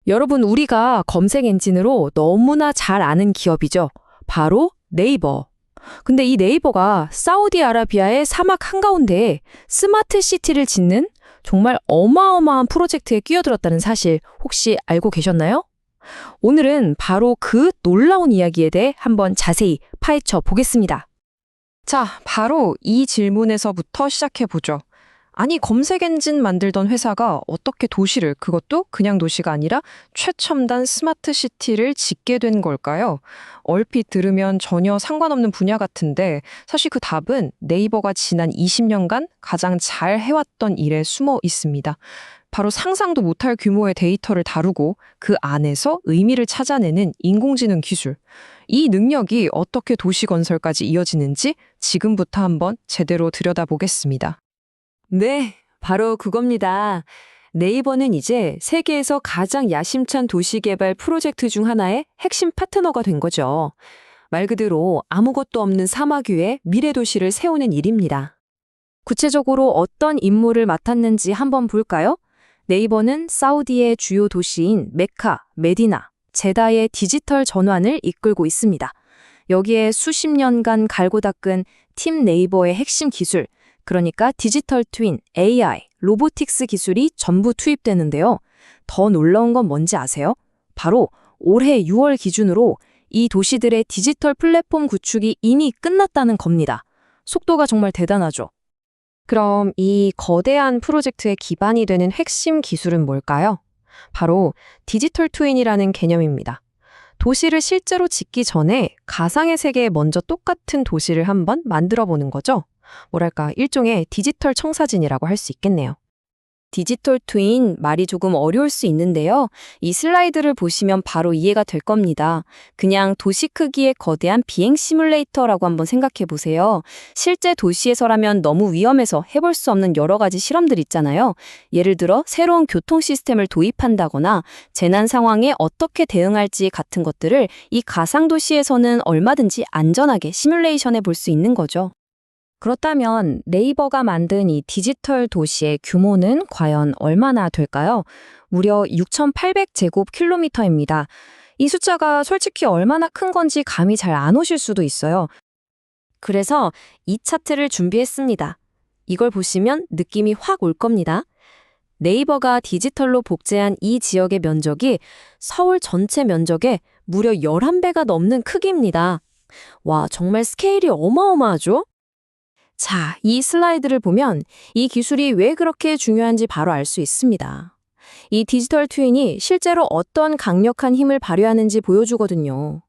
여러분, 우리가 검색 엔진으로 너무나 잘 아는 기업이죠. 바로 네이버. 근데 이 네이버가 사우디아라비아의 사막 한가운데에 스마트 시티를 짓는 정말 어마어마한 프로젝트에 끼어들었다는 사실 혹시 알고 계셨나요? 오늘은 바로 그 놀라운 이야기에 대해 한번 자세히 파헤쳐 보겠습니다. 자, 바로 이 질문에서부터 시작해보죠. 아니, 검색 엔진 만들던 회사가 어떻게 도시를, 그것도 그냥 도시가 아니라 최첨단 스마트 시티를 짓게 된 걸까요? 얼핏 들으면 전혀 상관없는 분야 같은데 사실 그 답은 네이버가 지난 20년간 가장 잘 해왔던 일에 숨어 있습니다. 바로 상상도 못할 규모의 데이터를 다루고 그 안에서 의미를 찾아내는 인공지능 기술. 이 능력이 어떻게 도시 건설까지 이어지는지 지금부터 한번 제대로 들여다보겠습니다. 네, 바로 그겁니다. 네이버는 이제 세계에서 가장 야심찬 도시 개발 프로젝트 중 하나의 핵심 파트너가 된 거죠. 말 그대로 아무것도 없는 사막 위에 미래 도시를 세우는 일입니다. 구체적으로 어떤 임무를 맡았는지 한번 볼까요? 네이버는 사우디의 주요 도시인 메카, 메디나, 제다의 디지털 전환을 이끌고 있습니다. 여기에 수십 년간 갈고 닦은 팀 네이버의 핵심 기술, 그러니까 디지털 트윈, AI, 로보틱스 기술이 전부 투입되는데요. 더 놀라운 건 뭔지 아세요? 바로 올해 6월 기준으로 이 도시들의 디지털 플랫폼 구축이 이미 끝났다는 겁니다. 속도가 정말 대단하죠. 그럼 이 거대한 프로젝트의 기반이 되는 핵심 기술은 뭘까요? 바로 디지털 트윈이라는 개념입니다. 도시를 실제로 짓기 전에 가상의 세계에 먼저 똑같은 도시를 한번 만들어 보는 거죠. 뭐랄까, 일종의 디지털 청사진이라고 할 수 있겠네요. 디지털 트윈 말이 조금 어려울 수 있는데요. 이 슬라이드를 보시면 바로 이해가 될 겁니다. 그냥 도시 크기의 거대한 비행 시뮬레이터라고 한번 생각해 보세요. 실제 도시에서라면 너무 위험해서 해볼 수 없는 여러 가지 실험들 있잖아요. 예를 들어 새로운 교통 시스템을 도입한다거나 재난 상황에 어떻게 대응할지 같은 것들을 이 가상 도시에서는 얼마든지 안전하게 시뮬레이션해 볼 수 있는 거죠. 그렇다면 네이버가 만든 이 디지털 도시의 규모는 과연 얼마나 될까요? 무려 6,800제곱킬로미터입니다. 이 숫자가 솔직히 얼마나 큰 건지 감이 잘 안 오실 수도 있어요. 그래서 이 차트를 준비했습니다. 이걸 보시면 느낌이 확 올 겁니다. 네이버가 디지털로 복제한 이 지역의 면적이 서울 전체 면적의 무려 11배가 넘는 크기입니다. 와, 정말 스케일이 어마어마하죠? 자, 이 슬라이드를 보면 이 기술이 왜 그렇게 중요한지 바로 알 수 있습니다. 이 디지털 트윈이 실제로 어떤 강력한 힘을 발휘하는지 보여주거든요.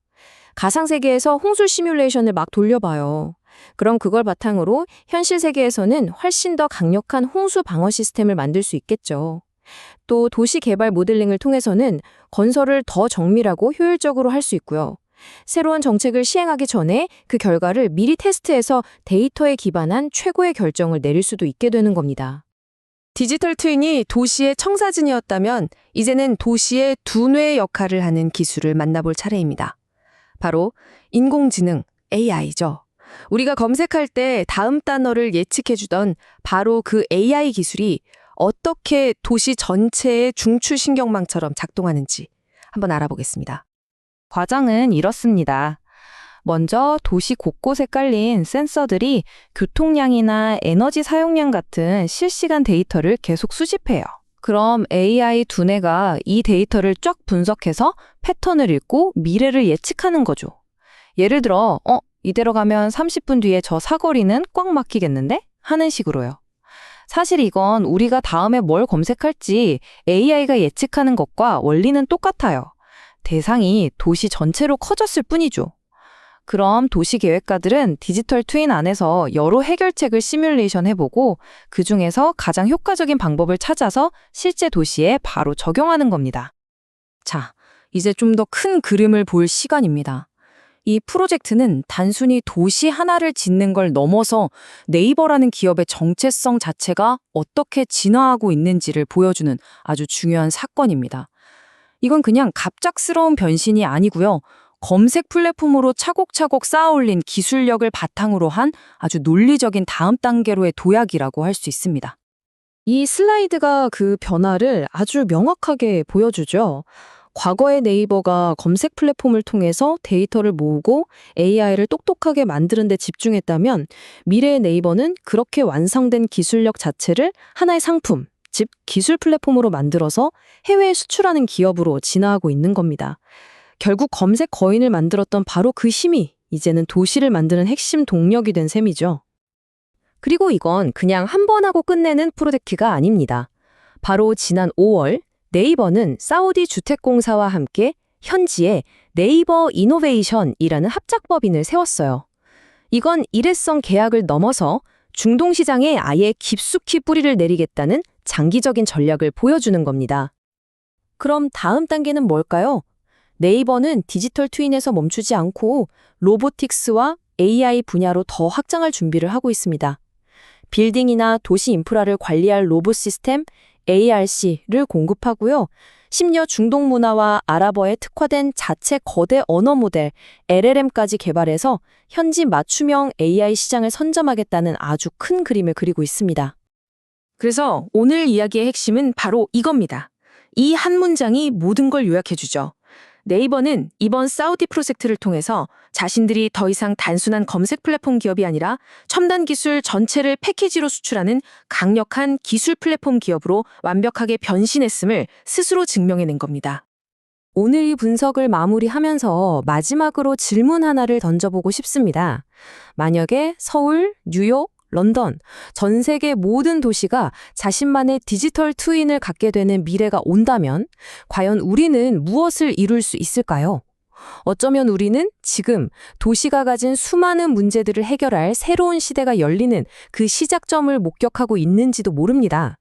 가상세계에서 홍수 시뮬레이션을 막 돌려봐요. 그럼 그걸 바탕으로 현실 세계에서는 훨씬 더 강력한 홍수 방어 시스템을 만들 수 있겠죠. 또 도시 개발 모델링을 통해서는 건설을 더 정밀하고 효율적으로 할 수 있고요. 새로운 정책을 시행하기 전에 그 결과를 미리 테스트해서 데이터에 기반한 최고의 결정을 내릴 수도 있게 되는 겁니다. 디지털 트윈이 도시의 청사진이었다면 이제는 도시의 두뇌 역할을 하는 기술을 만나볼 차례입니다. 바로 인공지능, AI죠. 우리가 검색할 때 다음 단어를 예측해주던 바로 그 AI 기술이 어떻게 도시 전체의 중추신경망처럼 작동하는지 한번 알아보겠습니다. 과정은 이렇습니다. 먼저 도시 곳곳에 깔린 센서들이 교통량이나 에너지 사용량 같은 실시간 데이터를 계속 수집해요. 그럼 AI 두뇌가 이 데이터를 쫙 분석해서 패턴을 읽고 미래를 예측하는 거죠. 예를 들어, 이대로 가면 30분 뒤에 저 사거리는 꽉 막히겠는데? 하는 식으로요. 사실 이건 우리가 다음에 뭘 검색할지 AI가 예측하는 것과 원리는 똑같아요. 대상이 도시 전체로 커졌을 뿐이죠. 그럼 도시 계획가들은 디지털 트윈 안에서 여러 해결책을 시뮬레이션 해보고 그중에서 가장 효과적인 방법을 찾아서 실제 도시에 바로 적용하는 겁니다. 자, 이제 좀 더 큰 그림을 볼 시간입니다. 이 프로젝트는 단순히 도시 하나를 짓는 걸 넘어서 네이버라는 기업의 정체성 자체가 어떻게 진화하고 있는지를 보여주는 아주 중요한 사건입니다. 이건 그냥 갑작스러운 변신이 아니고요. 검색 플랫폼으로 차곡차곡 쌓아올린 기술력을 바탕으로 한 아주 논리적인 다음 단계로의 도약이라고 할 수 있습니다. 이 슬라이드가 그 변화를 아주 명확하게 보여주죠. 과거의 네이버가 검색 플랫폼을 통해서 데이터를 모으고 AI를 똑똑하게 만드는 데 집중했다면 미래의 네이버는 그렇게 완성된 기술력 자체를 하나의 상품, 즉 기술 플랫폼으로 만들어서 해외에 수출하는 기업으로 진화하고 있는 겁니다. 결국 검색 거인을 만들었던 바로 그 힘이 이제는 도시를 만드는 핵심 동력이 된 셈이죠. 그리고 이건 그냥 한 번 하고 끝내는 프로젝트가 아닙니다. 바로 지난 5월 네이버는 사우디 주택공사와 함께 현지에 네이버 이노베이션이라는 합작법인을 세웠어요. 이건 일회성 계약을 넘어서 중동 시장에 아예 깊숙이 뿌리를 내리겠다는 장기적인 전략을 보여주는 겁니다. 그럼 다음 단계는 뭘까요? 네이버는 디지털 트윈에서 멈추지 않고 로보틱스와 AI 분야로 더 확장할 준비를 하고 있습니다. 빌딩이나 도시 인프라를 관리할 로봇 시스템 ARC를 공급하고요. 심지어 중동 문화와 아랍어에 특화된 자체 거대 언어 모델 LLM까지 개발해서 현지 맞춤형 AI 시장을 선점하겠다는 아주 큰 그림을 그리고 있습니다. 그래서 오늘 이야기의 핵심은 바로 이겁니다. 이 한 문장이 모든 걸 요약해주죠. 네이버는 이번 사우디 프로젝트를 통해서 자신들이 더 이상 단순한 검색 플랫폼 기업이 아니라 첨단 기술 전체를 패키지로 수출하는 강력한 기술 플랫폼 기업으로 완벽하게 변신했음을 스스로 증명해낸 겁니다. 오늘 이 분석을 마무리하면서 마지막으로 질문 하나를 던져보고 싶습니다. 만약에 서울, 뉴욕, 런던, 전 세계 모든 도시가 자신만의 디지털 트윈을 갖게 되는 미래가 온다면 과연 우리는 무엇을 이룰 수 있을까요? 어쩌면 우리는 지금 도시가 가진 수많은 문제들을 해결할 새로운 시대가 열리는 그 시작점을 목격하고 있는지도 모릅니다.